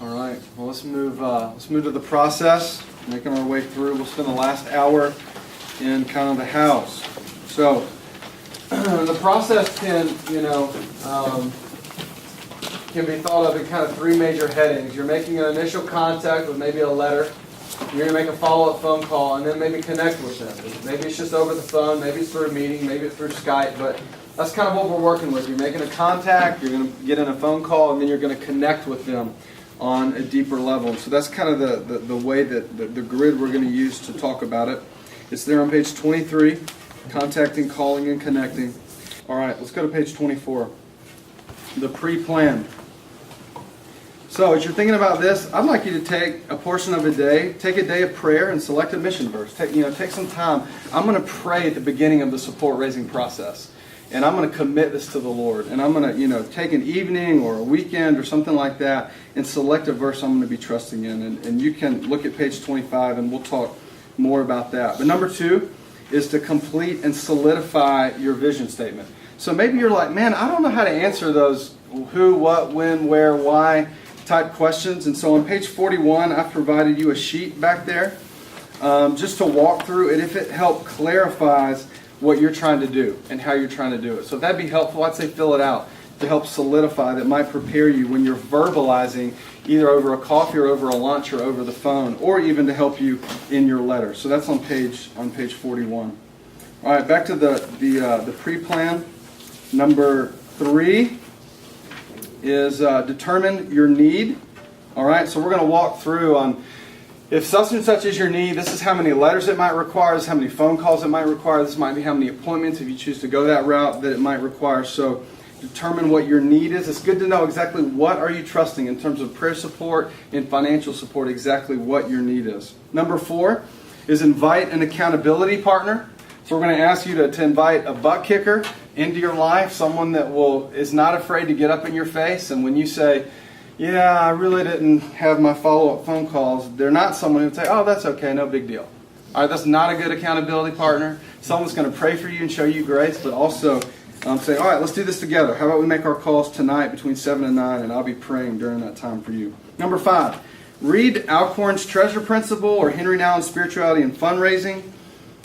All right. Well, let's move to the process. Making our way through. We'll spend the last hour in kind of the house. So the process can be thought of in kind of three major headings. You're making an initial contact with maybe a letter. You're going to make a follow-up phone call and then maybe connect with them. Maybe it's just over the phone, maybe it's through a meeting, maybe it's through Skype, but that's kind of what we're working with. You're making a contact, you're going to get in a phone call, and then you're going to connect with them on a deeper level. So that's kind of the way that the grid we're going to use to talk about it. It's there on page 23, contacting, calling, and connecting. All right, let's go to page 24, the pre-plan. So as you're thinking about this, I'd like you to take a portion of a day, take a day of prayer and select a mission verse. Take some time. I'm going to pray at the beginning of the support raising process. And I'm going to commit this to the Lord. And I'm going to, take an evening or a weekend or something like that and select a verse I'm going to be trusting in. And you can look at page 25 and we'll talk more about that. But number 2 is to complete and solidify your vision statement. So maybe you're like, man, I don't know how to answer those who, what, when, where, why type questions. And so on page 41, I've provided you a sheet back there just to walk through it if it helps clarifies what you're trying to do and how you're trying to do it. So if that'd be helpful, I'd say fill it out to help solidify. That might prepare you when you're verbalizing either over a coffee or over a lunch or over the phone, or even to help you in your letter. So that's on page 41. All right, back to the pre-plan. Number 3 is determine your need. All right, so we're going to walk through on if such and such is your need, this is how many letters it might require, this is how many phone calls it might require, this might be how many appointments, if you choose to go that route, that it might require. So determine what your need is. It's good to know exactly what are you trusting in terms of prayer support and financial support, exactly what your need is. Number 4 is invite an accountability partner. So we're going to ask you to invite a butt kicker into your life, someone that is not afraid to get up in your face. And when you say, yeah, I really didn't have my follow-up phone calls, they're not someone who would say, oh, that's okay, no big deal. All right, that's not a good accountability partner. Someone's going to pray for you and show you grace, but also say, all right, let's do this together. How about we make our calls tonight between 7 and 9, and I'll be praying during that time for you. Number 5, read Alcorn's Treasure Principle or Henry Nouwen's Spirituality and Fundraising.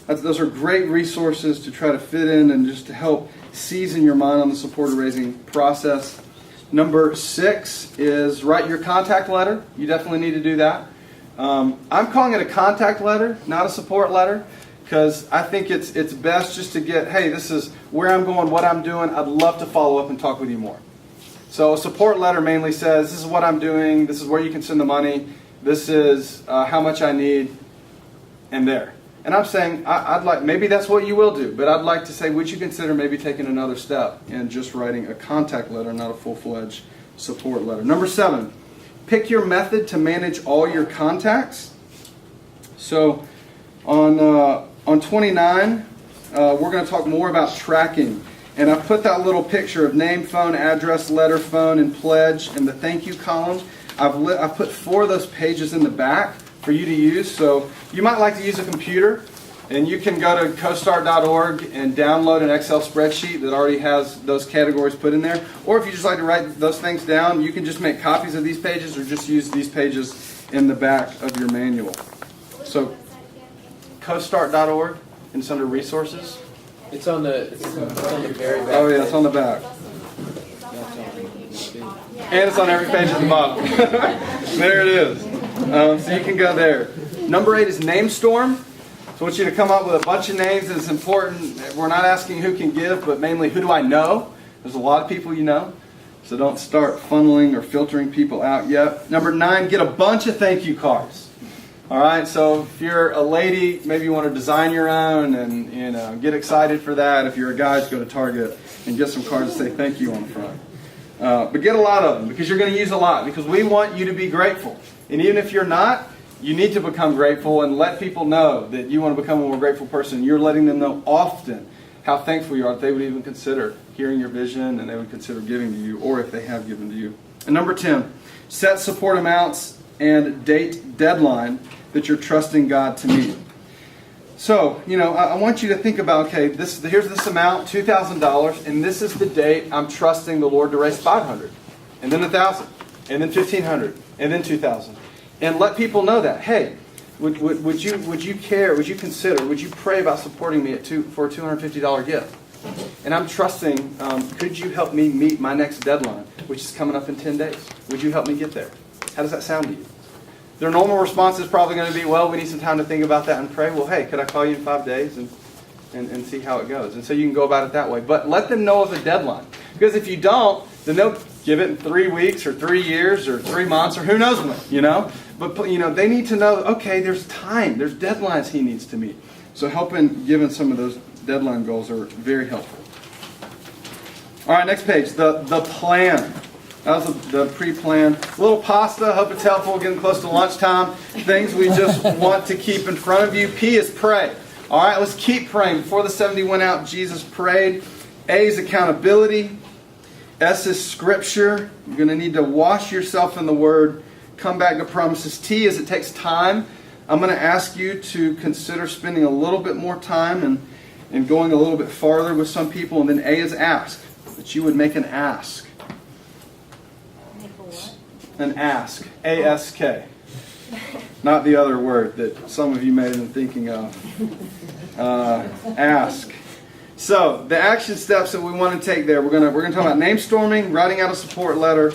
Those are great resources to try to fit in and just to help season your mind on the support raising process. Number 6 is write your contact letter. You definitely need to do that. I'm calling it a contact letter, not a support letter, because I think it's best just to get, hey, this is where I'm going, what I'm doing. I'd love to follow up and talk with you more. So a support letter mainly says, this is what I'm doing, this is where you can send the money, this is how much I need, and there. And I'm saying, I'd like, maybe that's what you will do, but I'd like to say, would you consider maybe taking another step and just writing a contact letter, not a full-fledged support letter. Number 7, pick your method to manage all your contacts. So on 29, we're going to talk more about tracking. And I put that little picture of name, phone, address, letter, phone, and pledge in the thank you column. I've put 4 of those pages in the back for you to use. So you might like to use a computer, and you can go to costart.org and download an Excel spreadsheet that already has those categories put in there. Or if you just like to write those things down, you can just make copies of these pages or just use these pages in the back of your manual. So costart.org, and it's under resources. It's on the very back. Oh yeah, it's on the back. And it's on every page at the bottom. There it is. So you can go there. Number 8 is NameStorm. So I want you to come up with a bunch of names. It's important. We're not asking who can give, but mainly who do I know? There's a lot of people you know. So don't start funneling or filtering people out yet. Number 9, get a bunch of thank you cards. All right, so if you're a lady, maybe you want to design your own and get excited for that. If you're a guy, just go to Target and get some cards that say thank you on the front. But get a lot of them because you're going to use a lot, because we want you to be grateful. And even if you're not, you need to become grateful and let people know that you want to become a more grateful person. You're letting them know often how thankful you are that they would even consider hearing your vision and they would consider giving to you, or if they have given to you. And number 10, set support amounts and date deadline that you're trusting God to meet. So, I want you to think about, okay, here's this amount, $2,000, and this is the date I'm trusting the Lord to raise $500, and then $1,000, and then $1,500, and then 2,000. And let people know that, hey, would you care, would you consider, would you pray about supporting me for a $250 gift? And I'm trusting, could you help me meet my next deadline, which is coming up in 10 days? Would you help me get there? How does that sound to you? Their normal response is probably going to be, well, we need some time to think about that and pray. Well, hey, could I call you in 5 days and see how it goes? And so you can go about it that way. But let them know of a deadline. Because if you don't, then they'll give it in 3 weeks or 3 years or 3 months or who knows when, But, they need to know, okay, there's time. There's deadlines he needs to meet. So giving some of those deadline goals are very helpful. All right, next page, the plan. That was the pre-plan. A little pasta, hope it's helpful, getting close to lunchtime. Things we just want to keep in front of you. P is pray. All right, let's keep praying. Before the 70 went out, Jesus prayed. A is accountability. S is scripture. You're going to need to wash yourself in the Word. Come back to promises. T is it takes time. I'm going to ask you to consider spending a little bit more time and going a little bit farther with some people. And then A is ask. That you would make an ask. An ask. A-S-K. Not the other word that some of you may have been thinking of. Ask. So, the action steps that we want to take there, we're going to talk about name storming, writing out a support letter,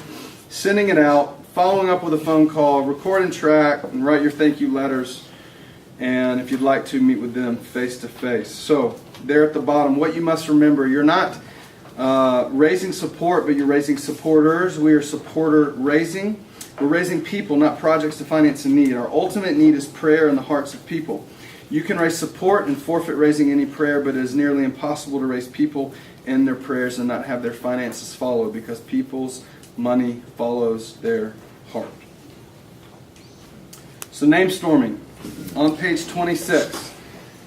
sending it out, following up with a phone call, record and track, and write your thank you letters. And if you'd like to, meet with them face to face. So, there at the bottom, what you must remember, you're not raising support, but you're raising supporters. We are supporter raising. We're raising people, not projects to finance a need. Our ultimate need is prayer in the hearts of people. You can raise support and forfeit raising any prayer, but it is nearly impossible to raise people in their prayers and not have their finances follow, because people's money follows their heart. So name storming on page 26.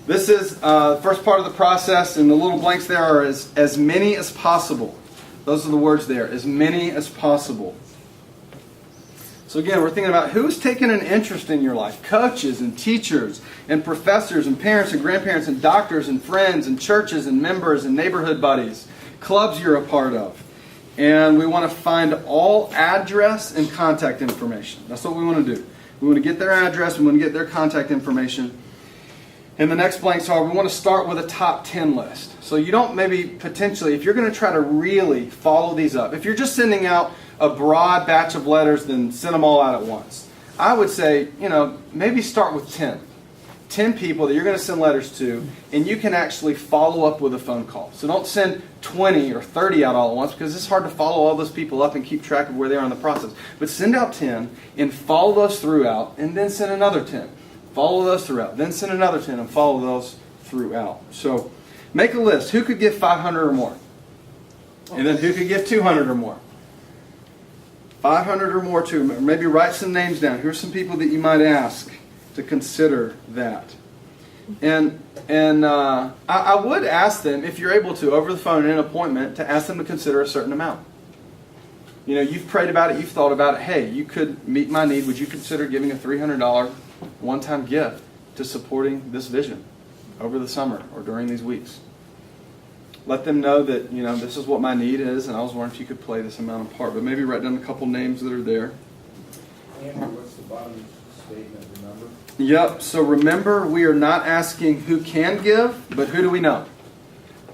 This is the first part of the process, and the little blanks there are as many as possible. Those are the words there, as many as possible. So again, we're thinking about who's taken an interest in your life. Coaches and teachers and professors and parents and grandparents and doctors and friends and churches and members and neighborhood buddies. Clubs you're a part of. And we want to find all address and contact information. That's what we want to do. We want to get their address, we want to get their contact information. And the next blanks are, we want to start with a top 10 list. So you don't maybe potentially, if you're going to try to really follow these up, if you're just sending out a broad batch of letters, then send them all out at once. I would say, maybe start with 10. 10 people that you're going to send letters to, and you can actually follow up with a phone call. So don't send 20 or 30 out all at once, because it's hard to follow all those people up and keep track of where they are in the process. But send out 10 and follow those throughout, and then send another 10. Follow those throughout. Then send another 10 and follow those throughout. So make a list. Who could give 500 or more? And then who could give 200 or more? 500 or more too. Maybe write some names down. Here's some people that you might ask to consider that. And I would ask them, if you're able to, over the phone in an appointment, to ask them to consider a certain amount. You've prayed about it, you've thought about it. Hey, you could meet my need. Would you consider giving a $300 one-time gift to supporting this vision over the summer or during these weeks? Let them know that, this is what my need is, and I was wondering if you could play this amount of part. But maybe write down a couple names that are there. Andrew, what's the bottom statement, remember? Yep, so remember, we are not asking who can give, but who do we know?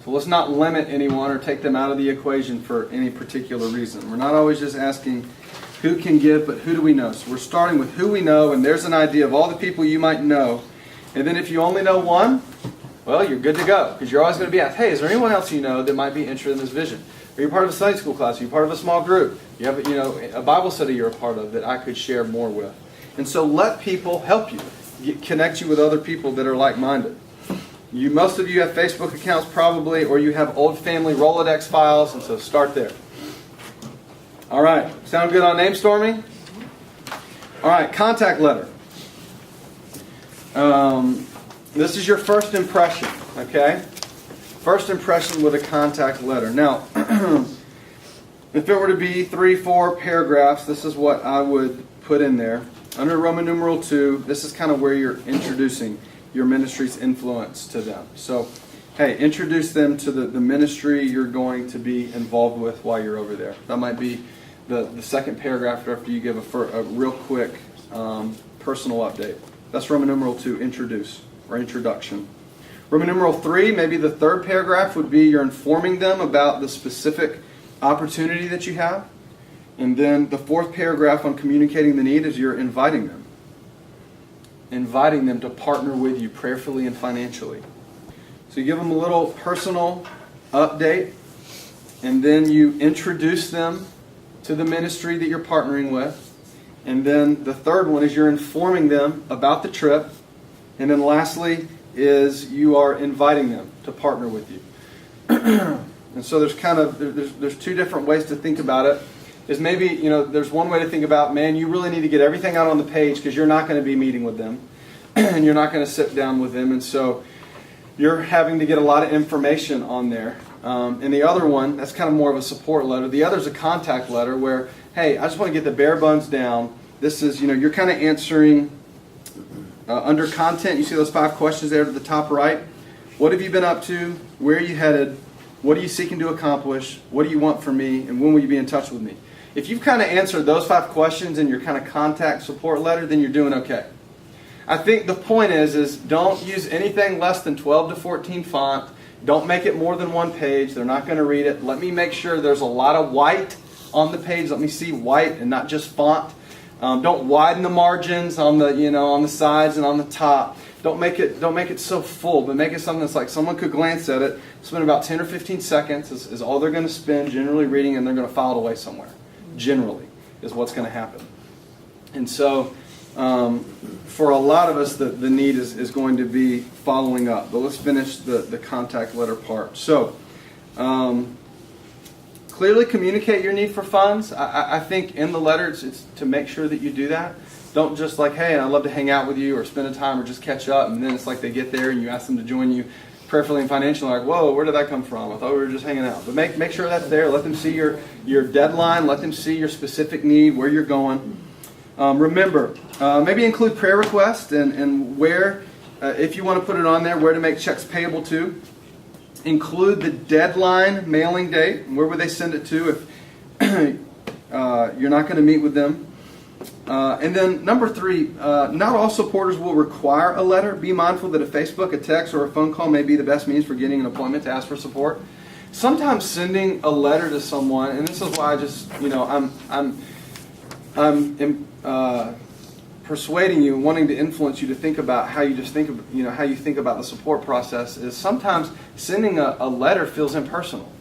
So let's not limit anyone or take them out of the equation for any particular reason. We're not always just asking who can give, but who do we know? So we're starting with who we know, and there's an idea of all the people you might know. And then if you only know one, well, you're good to go, because you're always going to be asked, hey, is there anyone else you know that might be interested in this vision? Are you part of a Sunday school class? Are you part of a small group? You have a Bible study you're a part of that I could share more with. And so let people help you, connect you with other people that are like-minded. Most of you have Facebook accounts probably, or you have old family Rolodex files, and so start there. All right, sound good on name storming? All right, contact letter. This is your first impression, okay? First impression with a contact letter. Now, if it were to be 3-4 paragraphs, this is what I would put in there. Under Roman numeral 2, this is kind of where you're introducing your ministry's influence to them. So, hey, introduce them to the ministry you're going to be involved with while you're over there. That might be the second paragraph after you give a real quick personal update. That's Roman numeral 2, introduce or introduction. Roman numeral 3, maybe the third paragraph would be you're informing them about the specific opportunity that you have. And then the fourth paragraph on communicating the need is you're inviting them. Inviting them to partner with you prayerfully and financially. So you give them a little personal update, and then you introduce them to the ministry that you're partnering with. And then the third one is you're informing them about the trip. And then lastly is you are inviting them to partner with you. And so there's two different ways to think about it. Is maybe, there's one way to think about, man, you really need to get everything out on the page because you're not going to be meeting with them. And you're not going to sit down with them. And so you're having to get a lot of information on there. And the other one, that's kind of more of a support letter. The other is a contact letter where, hey, I just want to get the bare bones down. This is, you're kind of answering under content. You see those 5 questions there to the top right. What have you been up to? Where are you headed? What are you seeking to accomplish? What do you want from me? And when will you be in touch with me? If you've kind of answered those 5 questions in your kind of contact support letter, then you're doing okay. I think the point is don't use anything less than 12 to 14 font. Don't make it more than 1 page. They're not going to read it. Let me make sure there's a lot of white on the page. Let me see white and not just font. Don't widen the margins on the on the sides and on the top. Don't make it so full, but make it something that's like someone could glance at it, spend about 10 or 15 seconds is all they're going to spend generally reading, and they're going to file it away somewhere. Generally is what's going to happen. And so for a lot of us, the need is going to be following up. But let's finish the contact letter part. So clearly communicate your need for funds. I think in the letter it's to make sure that you do that. Don't just like, hey, I'd love to hang out with you or spend a time or just catch up. And then it's like they get there and you ask them to join you prayerfully and financially. Like, whoa, where did that come from? I thought we were just hanging out. But make sure that's there. Let them see your deadline. Let them see your specific need, where you're going. Remember, maybe include prayer requests and where, if you want to put it on there, where to make checks payable to. Include the deadline mailing date. Where would they send it to if you're not going to meet with them? And then number 3, not all supporters will require a letter. Be mindful that a Facebook, a text, or a phone call may be the best means for getting an appointment to ask for support. Sometimes sending a letter to someone, and this is why I just, I'm persuading you, wanting to influence you to think about how you just think of, how you think about the support process, is sometimes sending a letter feels impersonal.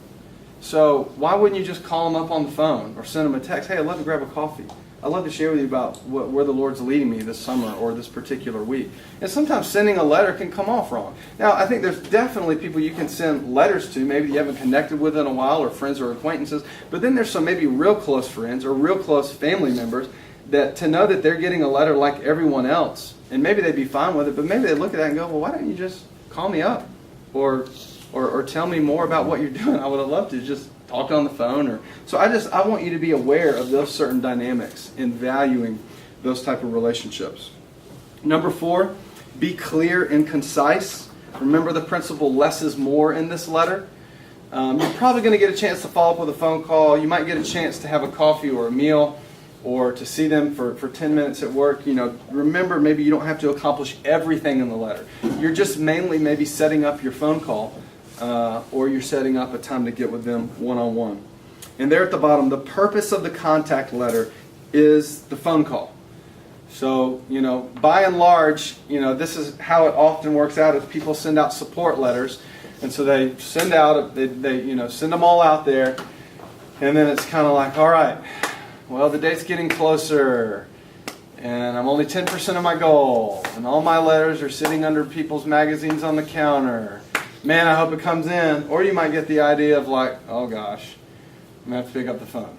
So why wouldn't you just call them up on the phone or send them a text? Hey, I'd love to grab a coffee. I'd love to share with you about where the Lord's leading me this summer or this particular week. And sometimes sending a letter can come off wrong. Now, I think there's definitely people you can send letters to, maybe you haven't connected with in a while, or friends or acquaintances. But then there's some maybe real close friends or real close family members that to know that they're getting a letter like everyone else, and maybe they'd be fine with it, but maybe they look at that and go, well, why don't you just call me up or tell me more about what you're doing? I would have loved to just talk on the phone. So I want you to be aware of those certain dynamics in valuing those type of relationships. Number 4, be clear and concise. Remember the principle less is more in this letter. You're probably going to get a chance to follow up with a phone call. You might get a chance to have a coffee or a meal or to see them for 10 minutes at work. Remember, maybe you don't have to accomplish everything in the letter. You're just mainly maybe setting up your phone call or you're setting up a time to get with them one-on-one. And there at the bottom, the purpose of the contact letter is the phone call. So, by and large, this is how it often works out is people send out support letters. And so they send out, they send them all out there. And then it's kind of like, all right, well, the date's getting closer. And I'm only 10% of my goal. And all my letters are sitting under people's magazines on the counter. Man, I hope it comes in. Or you might get the idea of like, oh gosh, I'm going to have to pick up the phone.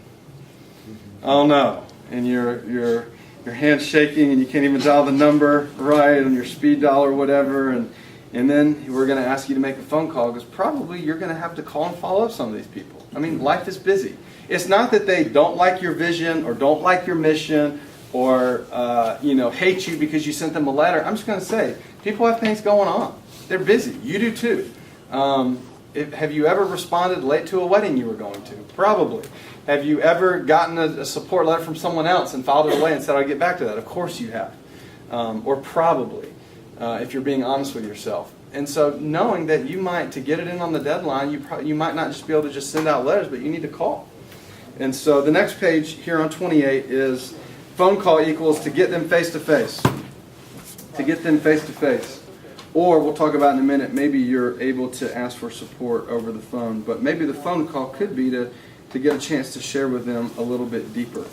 Oh no. And your hand's shaking and you can't even dial the number right on your speed dial or whatever. And then we're going to ask you to make a phone call because probably you're going to have to call and follow up some of these people. I mean, life is busy. It's not that they don't like your vision or don't like your mission or hate you because you sent them a letter. I'm just going to say, people have things going on. They're busy. You do too. Have you ever responded late to a wedding you were going to? Probably. Have you ever gotten a support letter from someone else and filed it away and said, I'll get back to that? Of course you have. Or probably, if you're being honest with yourself. And so knowing that you might, to get it in on the deadline, you might not just be able to just send out letters, but you need to call. And so the next page here on 28 is phone call equals to get them face to face. To get them face to face. Or we'll talk about in a minute, maybe you're able to ask for support over the phone. But maybe the phone call could be to get a chance to share with them a little bit deeper.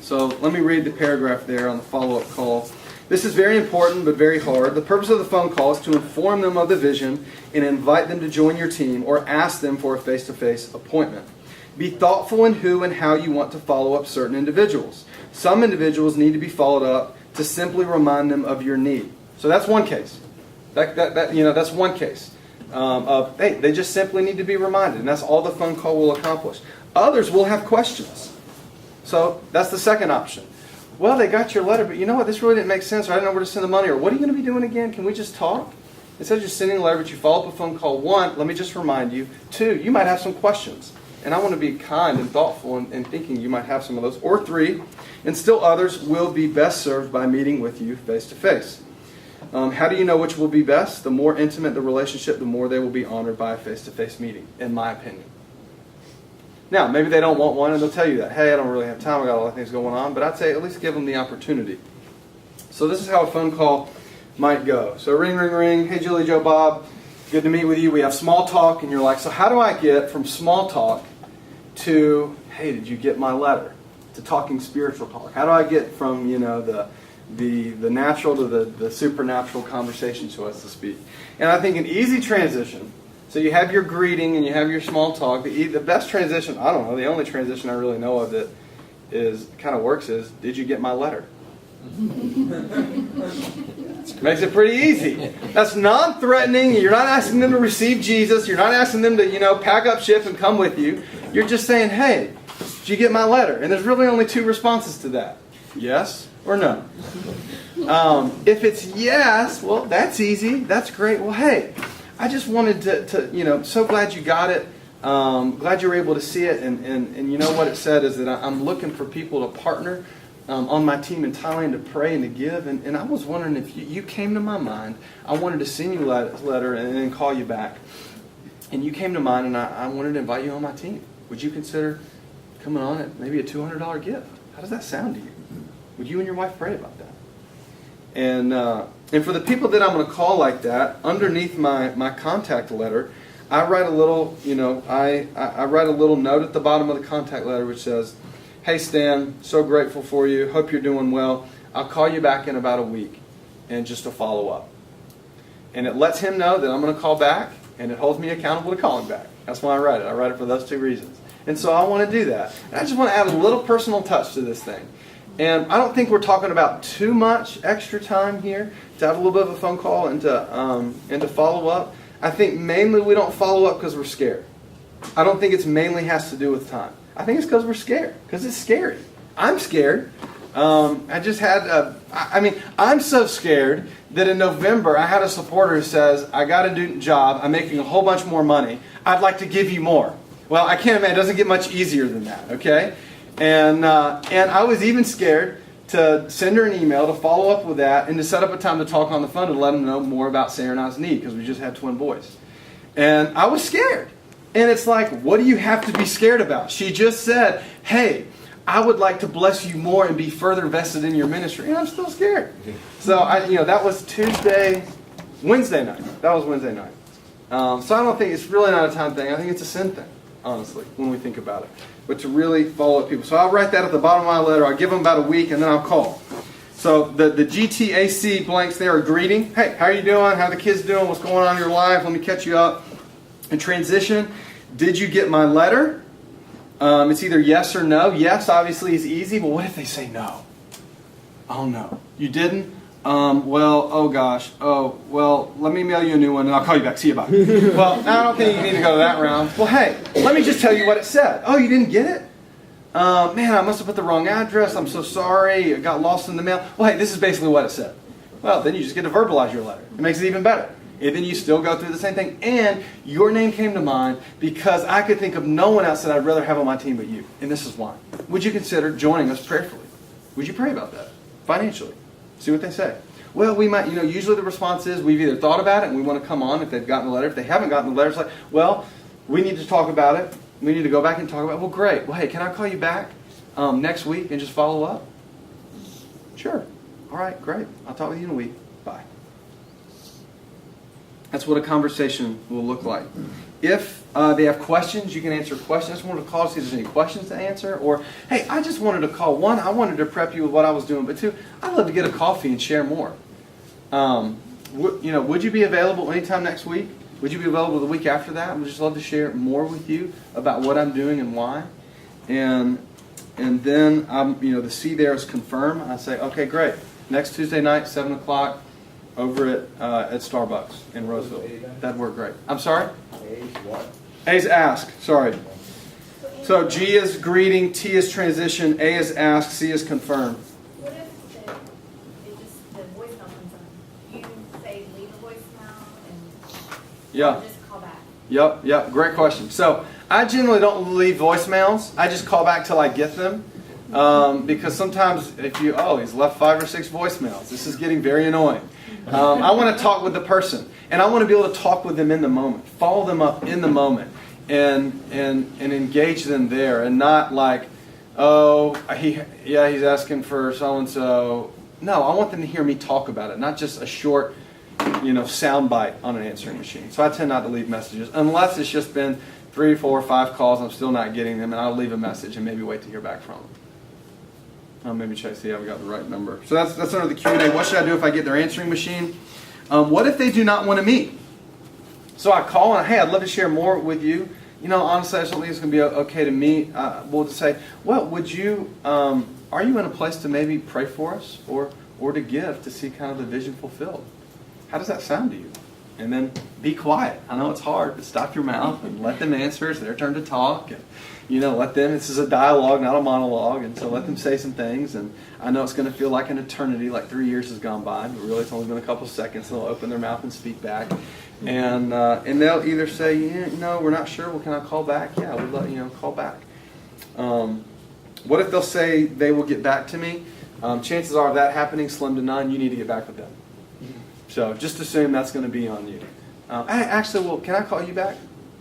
So let me read the paragraph there on the follow-up call. This is very important but very hard. The purpose of the phone call is to inform them of the vision and invite them to join your team or ask them for a face-to-face appointment. Be thoughtful in who and how you want to follow up certain individuals. Some individuals need to be followed up to simply remind them of your need. So that's one case. That's one case. Hey, they just simply need to be reminded, and that's all the phone call will accomplish. Others will have questions. So that's the second option. Well, they got your letter, but you know what? This really didn't make sense, or I didn't know where to send the money, or what are you going to be doing again? Can we just talk? Instead of just sending a letter, but you follow up a phone call. 1, let me just remind you. 2, you might have some questions. And I want to be kind and thoughtful in thinking you might have some of those. Or 3, and still others will be best served by meeting with you face to face. How do you know which will be best? The more intimate the relationship, the more they will be honored by a face-to-face meeting, in my opinion. Now, maybe they don't want one, and they'll tell you that. Hey, I don't really have time. I got a lot of things going on. But I'd say at least give them the opportunity. So this is how a phone call might go. So ring, ring, ring. Hey, Julie, Joe, Bob. Good to meet with you. We have small talk, and you're like, so how do I get from small talk to, hey, did you get my letter? To talking spiritual talk. How do I get from, the natural to the supernatural conversation, so as to speak? And I think an easy transition, so you have your greeting and you have your small talk. The best transition, I don't know, the only transition I really know of that kind of works is, did you get my letter? Makes it pretty easy. That's non-threatening. You're not asking them to receive Jesus. You're not asking them to, pack up ship and come with you. You're just saying, hey, did you get my letter? And there's really only 2 responses to that. Yes or no. If it's yes, well, that's easy. That's great. Well, hey, I just wanted to so glad you got it. Glad you were able to see it. And you know what it said is that I'm looking for people to partner on my team in Thailand to pray and to give. And I was wondering if you came to my mind. I wanted to send you a letter and then call you back. And you came to mind, and I wanted to invite you on my team. Would you consider coming on at maybe a $200 gift? How does that sound to you? Would you and your wife pray about that? And for the people that I'm going to call like that, underneath my contact letter, I write a little, I write a little note at the bottom of the contact letter which says, hey Stan, so grateful for you. Hope you're doing well. I'll call you back in about a week, and just to follow up. And it lets him know that I'm going to call back, and it holds me accountable to calling back. That's why I write it. I write it for those 2 reasons. And so I want to do that. And I just want to add a little personal touch to this thing. And I don't think we're talking about too much extra time here to have a little bit of a phone call and to follow up. I think mainly we don't follow up because we're scared. I don't think it's mainly has to do with time. I think it's because we're scared, because it's scary. I'm scared. I just had I'm so scared that in November I had a supporter who says, I got a new job, I'm making a whole bunch more money, I'd like to give you more. Well, I can't imagine, it doesn't get much easier than that, okay? And I was even scared to send her an email to follow up with that and to set up a time to talk on the phone to let them know more about Sarah and I's need, because we just had twin boys. And I was scared. And it's like, what do you have to be scared about? She just said, hey, I would like to bless you more and be further vested in your ministry. And I'm still scared. So that was Wednesday night. That was Wednesday night. So I don't think it's really not a time thing. I think it's a sin thing, honestly, when we think about it. But to really follow up people. So I'll write that at the bottom of my letter. I'll give them about a week, and then I'll call. So the GTAC blanks there are greeting. Hey, how are you doing? How are the kids doing? What's going on in your life? Let me catch you up. And transition, did you get my letter? It's either yes or no. Yes, obviously, is easy, but what if they say no? Oh, no. You didn't? Well, oh gosh. Oh, well, let me mail you a new one and I'll call you back. See you, bye. Well, I don't think you need to go that round. Well, hey, let me just tell you what it said. Oh, you didn't get it? Man, I must have put the wrong address. I'm so sorry. It got lost in the mail. Well, hey, this is basically what it said. Well, then you just get to verbalize your letter. It makes it even better. And then you still go through the same thing. And your name came to mind because I could think of no one else that I'd rather have on my team but you. And this is why. Would you consider joining us prayerfully? Would you pray about that financially? See what they say. Well, we might, usually the response is we've either thought about it and we want to come on if they've gotten the letter. If they haven't gotten the letter, it's like, well, we need to talk about it. We need to go back and talk about it. Well, great. Well, hey, can I call you back next week and just follow up? Sure. All right, great. I'll talk with you in a week. Bye. That's what a conversation will look like. If they have questions, you can answer questions. I just wanted to call to see if there's any questions to answer. Or, hey, I just wanted to call. One, I wanted to prep you with what I was doing. But two, I'd love to get a coffee and share more. Would you be available anytime next week? Would you be available the week after that? I would just love to share more with you about what I'm doing and why. And then, the C there is confirm. I say, okay, great. Next Tuesday night, 7 o'clock, over at Starbucks in Roseville. That'd work great. I'm sorry? A's what? A's ask. Sorry. So G is greeting, T is transition, A is ask, C is confirm. What if the voicemail comes on? You say leave a voicemail and Yeah. just call back. Yep. Great question. So I generally don't leave voicemails. I just call back till I get them. Because sometimes he's left 5 or 6 voicemails. This is getting very annoying. I want to talk with the person. And I want to be able to talk with them in the moment. Follow them up in the moment. And engage them there. And not like, he's asking for so-and-so. No, I want them to hear me talk about it. Not just a short, sound bite on an answering machine. So I tend not to leave messages. Unless it's just been 3, 4, 5 calls, I'm still not getting them. And I'll leave a message and maybe wait to hear back from them. Maybe check, see, we got the right number. So that's under the Q&A. What should I do if I get their answering machine? What if they do not want to meet? So I call and, hey, I'd love to share more with you. Honestly, I just don't think it's going to be okay to meet. We'll just say, well, would you, are you in a place to maybe pray for us or to give to see kind of the vision fulfilled? How does that sound to you? And then be quiet. I know it's hard, but stop your mouth and let them answer. It's their turn to talk. And, let them, this is a dialogue, not a monologue, and so let them say some things. And I know it's going to feel like an eternity, like 3 years has gone by, but really it's only been a couple seconds, and they'll open their mouth and speak back. And they'll either say, no, we're not sure. Well, can I call back? Yeah, we'd let call back. What if they'll say they will get back to me? Chances are of that happening, slim to none. You need to get back with them. So just assume that's going to be on you. Can I call you back?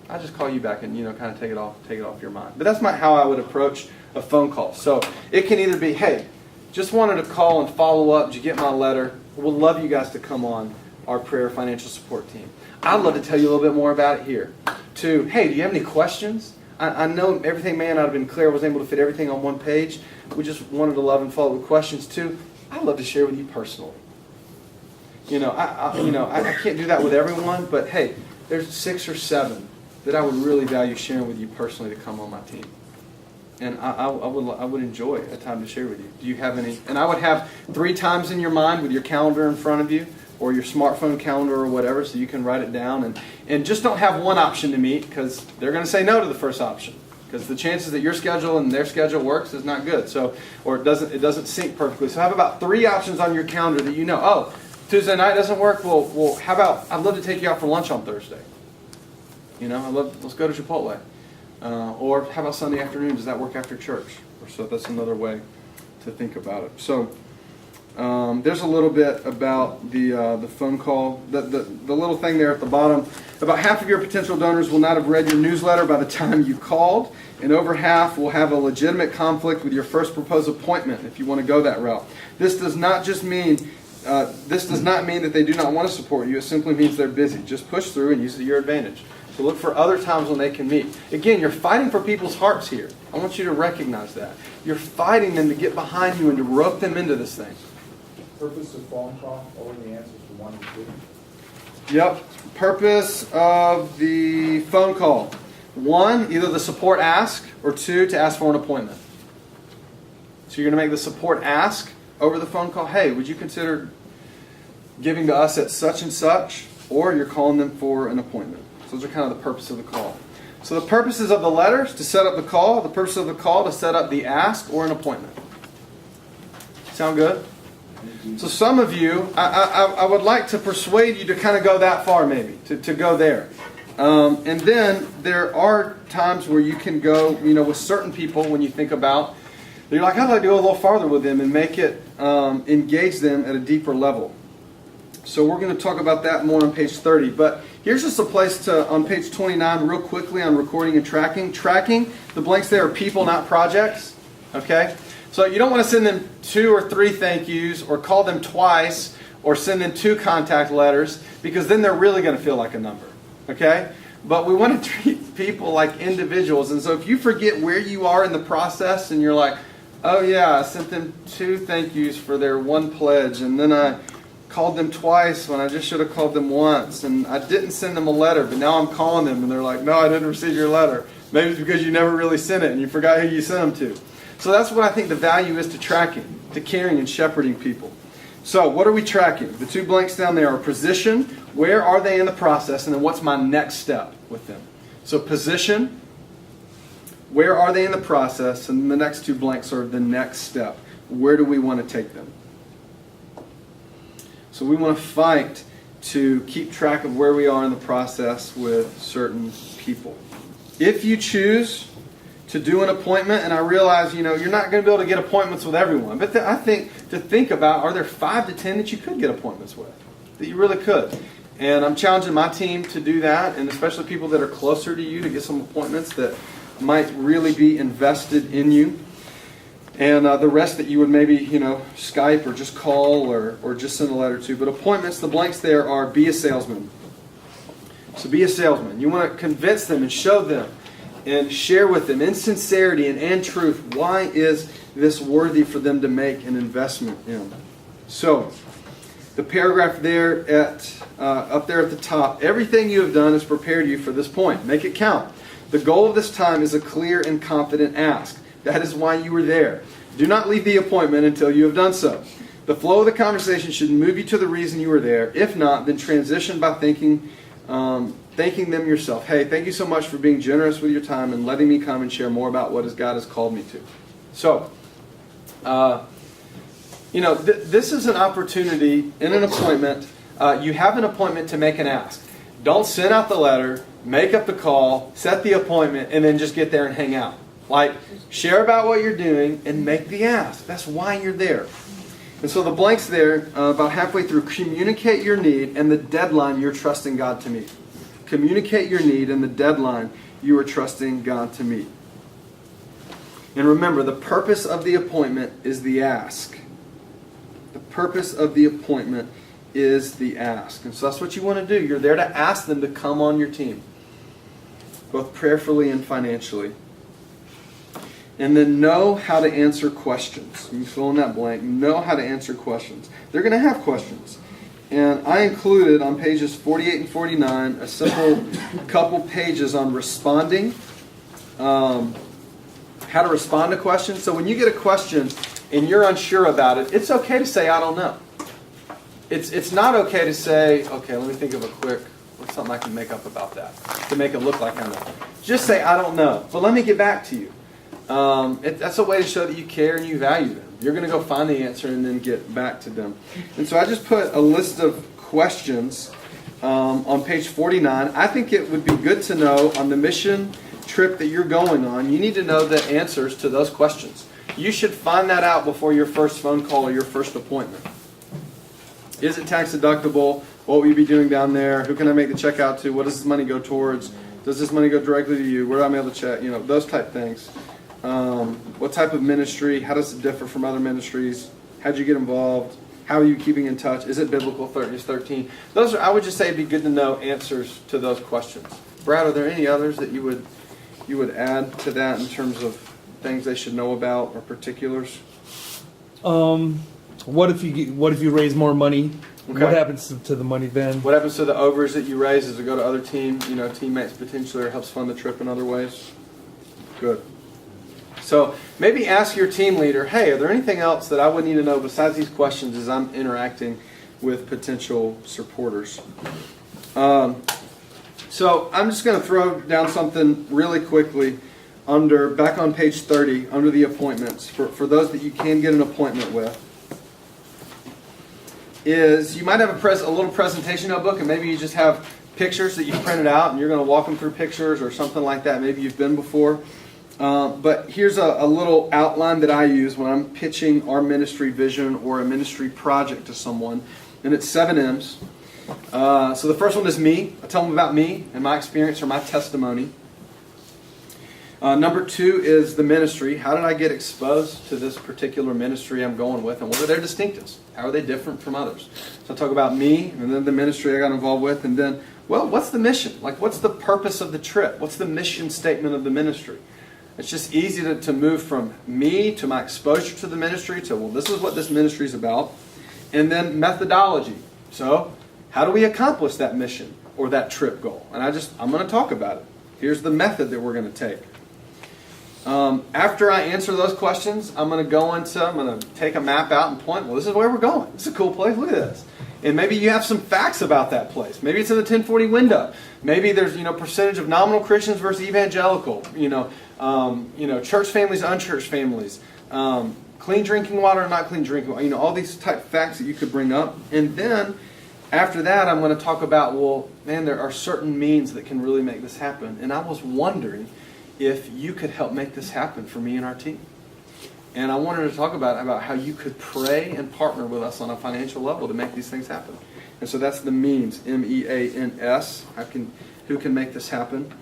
I just call you back and kind of take it off your mind. But that's how I would approach a phone call. So it can either be, hey, just wanted to call and follow up. Did you get my letter? We'd love you guys to come on our prayer financial support team. I'd love to tell you a little bit more about it here. To, hey, do you have any questions? I know everything may not have been clear. I wasn't able to fit everything on one page. We just wanted to love and follow with questions too. I'd love to share with you personally. I can't do that with everyone, but hey, there's 6 or 7 that I would really value sharing with you personally to come on my team. And I would enjoy a time to share with you. Do you have any? And I would have 3 times in your mind with your calendar in front of you or your smartphone calendar or whatever so you can write it down. And just don't have one option to meet because they're going to say no to the first option. Because the chances that your schedule and their schedule works is not good. Or it doesn't sync perfectly. So have about 3 options on your calendar that Tuesday night doesn't work. Well, how about I'd love to take you out for lunch on Thursday. Let's go to Chipotle. Or how about Sunday afternoon? Does that work after church? So that's another way to think about it. So there's a little bit about the phone call. The little thing there at the bottom. About half of your potential donors will not have read your newsletter by the time you called, and over half will have a legitimate conflict with your first proposed appointment if you want to go that route. This does not mean that they do not want to support you. It simply means they're busy. Just push through and use it to your advantage. So look for other times when they can meet. Again, you're fighting for people's hearts here. I want you to recognize that. You're fighting them to get behind you and to rope them into this thing. Purpose of phone call, all the answers to 1 and 2. Yep. Purpose of the phone call. 1, either the support ask, or 2, to ask for an appointment. So you're going to make the support ask over the phone call. Hey, would you consider giving to us at such and such? Or you're calling them for an appointment. So those are kind of the purpose of the call. So the purposes of the letters to set up the call. The purpose of the call to set up the ask or an appointment. Sound good? So some of you, I would like to persuade you to kind of go that far maybe, to go there. And then there are times where you can go, with certain people when you think about, you're like, I'd like to go a little farther with them and make it, engage them at a deeper level. So we're going to talk about that more on page 30. But here's just a place to, on page 29, real quickly on recording and tracking. Tracking, the blanks there are people, not projects. Okay? So you don't want to send them 2 or 3 thank yous or call them twice or send them 2 contact letters, because then they're really going to feel like a number. Okay? But we want to treat people like individuals. And so if you forget where you are in the process and you're like, oh yeah, I sent them 2 thank yous for their 1 pledge, and then I called them twice when I just should have called them once, and I didn't send them a letter, but now I'm calling them and they're like, no, I didn't receive your letter. Maybe it's because you never really sent it and you forgot who you sent them to. So that's what I think the value is to tracking, to caring and shepherding people. So what are we tracking? The 2 blanks down there are position, where are they in the process, and then what's my next step with them. So position, where are they in the process, and the next 2 blanks are the next step. Where do we want to take them? So we want to fight to keep track of where we are in the process with certain people. If you choose to do an appointment, and I realize, you're not going to be able to get appointments with everyone, but I think to think about, are there 5 to 10 that you could get appointments with? That you really could. And I'm challenging my team to do that, and especially people that are closer to you, to get some appointments that might really be invested in you. And the rest that you would maybe, Skype or just call or just send a letter to. But appointments, the blanks there are be a salesman. So be a salesman. You want to convince them and show them and share with them in sincerity and truth, why is this worthy for them to make an investment in. So the paragraph there up there at the top, everything you have done has prepared you for this point. Make it count. The goal of this time is a clear and confident ask. That is why you were there. Do not leave the appointment until you have done so. The flow of the conversation should move you to the reason you were there. If not, then transition by thanking them yourself. Hey, thank you so much for being generous with your time and letting me come and share more about what God has called me to. So, this is an opportunity in an appointment. You have an appointment to make an ask. Don't send out the letter, make up the call, set the appointment, and then just get there and hang out. Share about what you're doing and make the ask. That's why you're there. And so the blanks there, about halfway through, communicate your need and the deadline you're trusting God to meet. Communicate your need and the deadline you are trusting God to meet. And remember, the purpose of the appointment is the ask. The purpose of the appointment is the ask. And so that's what you want to do. You're there to ask them to come on your team, both prayerfully and financially. And then know how to answer questions. You fill in that blank. Know how to answer questions. They're going to have questions. And I included on pages 48 and 49 a simple couple pages on responding, how to respond to questions. So when you get a question and you're unsure about it, it's okay to say, I don't know. It's not okay to say, okay, let me think of what's something I can make up about that to make it look like I know. Just say, I don't know, but let me get back to you. That's a way to show that you care and you value them. You're going to go find the answer and then get back to them. And so I just put a list of questions on page 49. I think it would be good to know on the mission trip that you're going on, you need to know the answers to those questions. You should find that out before your first phone call or your first appointment. Is it tax deductible? What will you be doing down there? Who can I make the check out to? What does this money go towards? Does this money go directly to you? Where do I mail the check? Those type things. What type of ministry? How does it differ from other ministries? How did you get involved? How are you keeping in touch? Is it biblical? 13? I would just say it'd be good to know answers to those questions. Brad, are there any others that you would add to that in terms of things they should know about or particulars? What if you raise more money? Okay. What happens to the money then? What happens to the overs that you raise? Does it go to other teammates potentially, or helps fund the trip in other ways? Good. So maybe ask your team leader, hey, are there anything else that I would need to know besides these questions as I'm interacting with potential supporters? So I'm just going to throw down something really quickly back on page 30, under the appointments, for those that you can get an appointment with. is you might have a little presentation notebook, and maybe you just have pictures that you printed out, and you're going to walk them through pictures or something like that. Maybe you've been before. But here's a little outline that I use when I'm pitching our ministry vision or a ministry project to someone, and it's 7 M's. So the first one is me. I tell them about me and my experience or my testimony. Number 2 is the ministry. How did I get exposed to this particular ministry I'm going with, and what are their distinctives? How are they different from others? So I talk about me, and then the ministry I got involved with, and then, well, what's the mission? Like, what's the purpose of the trip? What's the mission statement of the ministry? It's just easy to move from me to my exposure to the ministry to, well, this is what this ministry is about. And then methodology. So how do we accomplish that mission or that trip goal? And I'm going to talk about it. Here's the method that we're going to take. After I answer those questions, I'm going to take a map out and point, well, this is where we're going. This is a cool place. Look at this. And maybe you have some facts about that place. Maybe it's in the 1040 window. Maybe there's, percentage of nominal Christians versus evangelical. Church families, unchurched families. Clean drinking water and not clean drinking water. All these type of facts that you could bring up. And then after that, I'm going to talk about, well, man, there are certain means that can really make this happen. And I was wondering if you could help make this happen for me and our team. And I wanted to talk about how you could pray and partner with us on a financial level to make these things happen. And so that's the means, M-E-A-N-S, who can make this happen.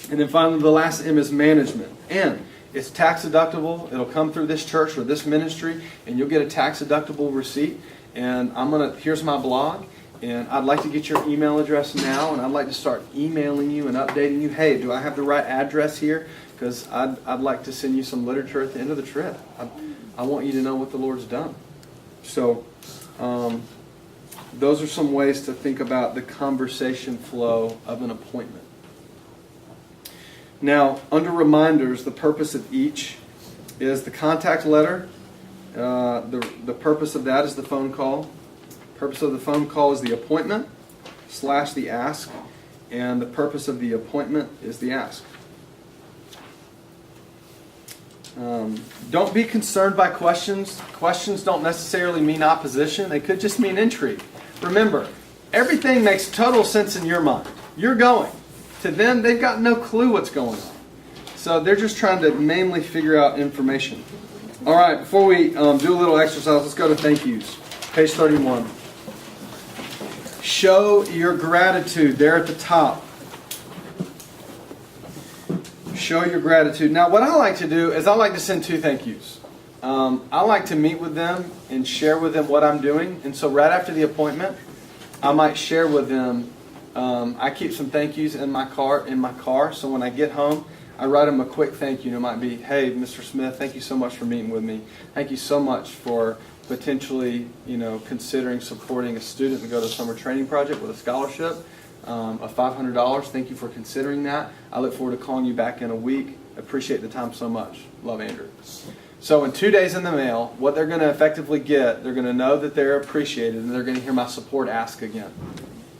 And then finally, the last M is management. And it's tax deductible. It'll come through this church or this ministry, and you'll get a tax deductible receipt. And here's my blog, and I'd like to get your email address now, and I'd like to start emailing you and updating you. Hey, do I have the right address here? Because I'd like to send you some literature at the end of the trip. I want you to know what the Lord's done. So those are some ways to think about the conversation flow of an appointment. Now, under reminders, the purpose of each is the contact letter. The purpose of that is the phone call. The purpose of the phone call is the appointment / the ask. And the purpose of the appointment is the ask. Don't be concerned by questions. Questions don't necessarily mean opposition. They could just mean intrigue. Remember, everything makes total sense in your mind. You're going. To them, they've got no clue what's going on. So they're just trying to mainly figure out information. All right, before we do a little exercise, let's go to thank yous. Page 31. Show your gratitude there at the top. Show your gratitude. Now, what I like to do is I like to send 2 thank yous. I like to meet with them and share with them what I'm doing. And so right after the appointment, I might share with them. I keep some thank yous in my car. So when I get home, I write them a quick thank you. It might be, hey, Mr. Smith, thank you so much for meeting with me. Thank you so much for potentially, considering supporting a student to go to a summer training project with a scholarship of $500. Thank you for considering that. I look forward to calling you back in a week. Appreciate the time so much. Love, Andrew. So in 2 days in the mail, what they're going to effectively get, they're going to know that they're appreciated, and they're going to hear my support ask again.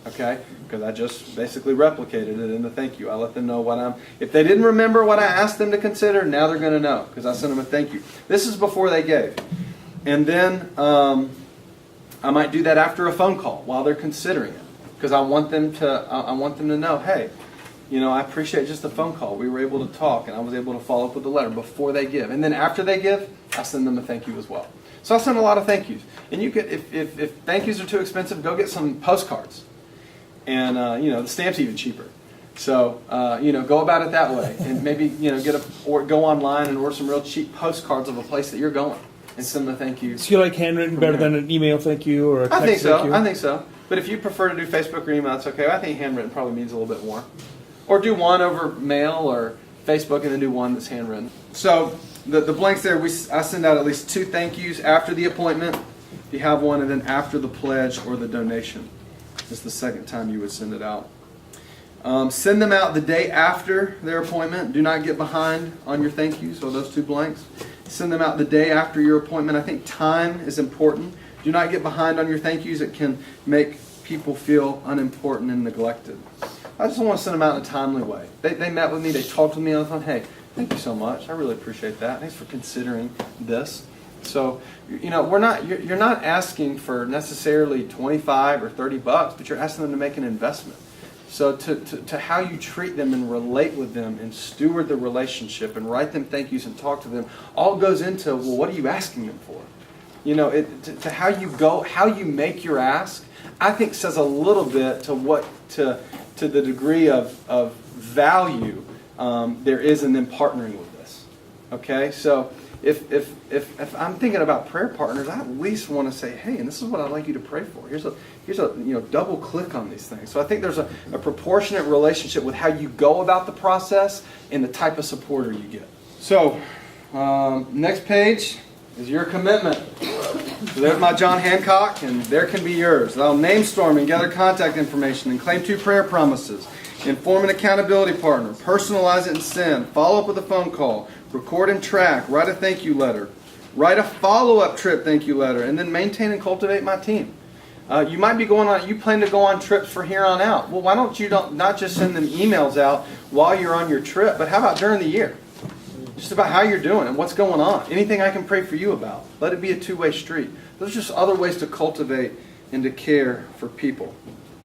Okay? Because I just basically replicated it in the thank you. I let them know if they didn't remember what I asked them to consider, now they're going to know because I sent them a thank you. This is before they gave. And then I might do that after a phone call while they're considering it because I want them to know, hey, I appreciate just the phone call. We were able to talk, and I was able to follow up with the letter before they give. And then after they give, I send them a thank you as well. So I send a lot of thank yous. And you could, if thank yous are too expensive, go get some postcards. And, the stamp's even cheaper. So, go about it that way. And maybe, or go online and order some real cheap postcards of a place that you're going and send them a thank you. So you like handwritten better than an email thank you or a text thank thank you? I think so. But if you prefer to do Facebook or email, it's okay. I think handwritten probably means a little bit more. Or do one over mail or Facebook and then do one that's handwritten. So, the blanks there, I send out at least 2 thank yous after the appointment, if you have one, and then after the pledge or the donation. It's the second time you would send it out. Send them out the day after their appointment. Do not get behind on your thank yous, or those 2 blanks. Send them out the day after your appointment. I think time is important. Do not get behind on your thank yous. It can make people feel unimportant and neglected. I just want to send them out in a timely way. They met with me. They talked with me on the phone. Hey, thank you so much. I really appreciate that. Thanks for considering this. So, you know, you're not asking for necessarily 25 or 30 bucks, but you're asking them to make an investment. So to how you treat them and relate with them and steward the relationship and write them thank yous and talk to them all goes into, well, what are you asking them for? You know, to how you go, how you make your ask, I think says a little bit to the degree of value there is in them partnering with this. Okay, so if I'm thinking about prayer partners, I at least want to say, hey, and this is what I'd like you to pray for. Here's a double click on these things. So I think there's a proportionate relationship with how you go about the process and the type of supporter you get. So next page is your commitment. So there's my John Hancock, and there can be yours. I'll name storm and gather contact information and claim 2 prayer promises. Inform an accountability partner. Personalize it and send. Follow up with a phone call. Record and track. Write a thank you letter. Write a follow-up trip thank you letter. And then maintain and cultivate my team. You might be you plan to go on trips for here on out. Well, why don't you not just send them emails out while you're on your trip, but how about during the year? Just about how you're doing and what's going on. Anything I can pray for you about. Let it be a two-way street. Those are just other ways to cultivate and to care for people.